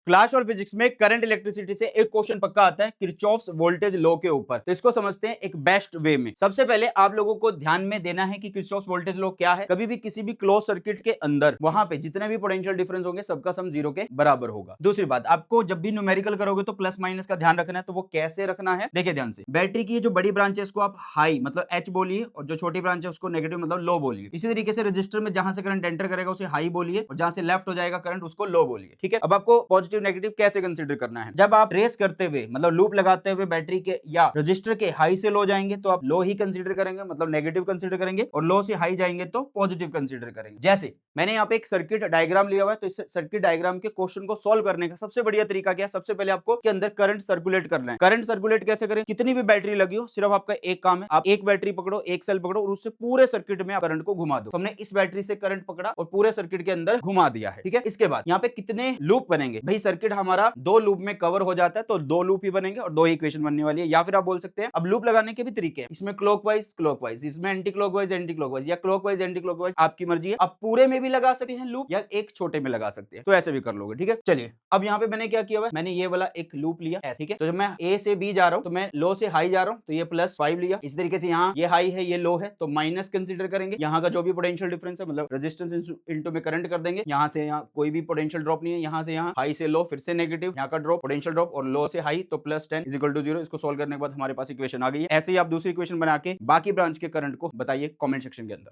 Class और physics में current electricity से एक क्वेश्चन पक्का आता है किरचॉफ्स वोल्टेज लॉ के ऊपर। तो इसको समझते हैं एक बेस्ट वे में। सबसे पहले आप लोगों को ध्यान में देना है कि किरचॉफ्स वोल्टेज लॉ क्या है। कभी भी किसी भी क्लोज सर्किट के अंदर वहां पे जितने भी पोटेंशियल डिफरेंस होंगे सबका सम जीरो के बराबर होगा। दूसरी बात, आपको जब भी न्यूमेरिकल करोगे तो प्लस माइनस का ध्यान रखना है। तो वो कैसे रखना है, देखिए ध्यान से। बैटरी की जो बड़ी ब्रांच है इसको आप हाई मतलब एच बोलिए, और जो छोटी ब्रांच है उसको नेगेटिव मतलब लो बोलिए। इसी तरीके से रजिस्टर में जहां से करंट एंटर करेगा उसे हाई बोलिए, और जहां से लेफ्ट हो जाएगा करंट उसको लो बोलिए। ठीक है, अब आपको पॉजिटिव नेगेटिव कैसे कंसीडर करना है। जब आप रेस करते हुए मतलब लूप लगाते हुए बैटरी के या रजिस्टर के हाई से लो जाएंगे तो आप लो ही कंसीडर करेंगे, मतलब नेगेटिव कंसीडर करेंगे, और लो से हाई जाएंगे तो पॉजिटिव कंसीडर करेंगे। जैसे मैंने यहाँ पे एक सर्किट डायग्राम लिया हुआ है, तो इस सर्किट डायग्राम के क्वेश्चन को सोल्व करने का सबसे बढ़िया तरीका क्या है, सबसे पहले आपको इसके अंदर करंट सर्कुलेट करना है। करंट सर्कुलेट कैसे करें, कितनी भी बैटरी लगी हो सिर्फ आपका एक काम है, आप एक बैटरी पकड़ो, एक सेल पकड़ो और उससे पूरे सर्किट में करंट को घुमा दो। तो हमने इस बैटरी से करंट पकड़ा और पूरे सर्किट के अंदर घुमा दिया है। ठीक है, इसके बाद यहाँ पे कितने लूप बनेंगे, भाई सर्किट हमारा दो लूप में कवर हो जाता है तो दो लूप ही बनेंगे और दो ही इक्वेशन बनने वाली है। या फिर आप बोल सकते हैं अब लूप लगाने के भी तरीके हैं, इसमें क्लॉकवाइज, इसमें एंटी क्लॉकवाइज या क्लॉकवाइज एंटी क्लॉकवाइज, आपकी मर्जी है। आप पूरे में भी लगा सकते हैं लूप या एक छोटे में लगा सकते हैं, तो ऐसे भी कर लोगे। ठीक है, चलिए अब यहाँ पे मैंने क्या किया हुआ है, मैंने ये वाला एक लूप लिया ऐसे। ठीक है, तो जब मैं ए से बी जा रहा हूँ तो मैं लो से हाई जा रहा हूँ तो ये +5 लिया। इस तरीके से यहाँ ये हाई है ये लो है तो माइनस कंसीडर करेंगे। यहाँ का जो भी पोटेंशियल डिफरेंस है मतलब रेजिस्टेंस इनटू में करंट कर देंगे। यहाँ से यहाँ कोई भी पोटेंशियल ड्रॉप नहीं है, यहाँ से यहाँ हाई से लो फिर से नेगेटिव, यहाँ का ड्रॉप पोटेंशियल ड्रॉप, और लो से हाई तो +10 = 0। इसको सोल्व करने के बाद हमारे पास इक्वेशन आ गई है। ऐसे ही आप दूसरी इक्वेशन बना के बाकी ब्रांच के करंट को बताइए कमेंट सेक्शन के अंदर।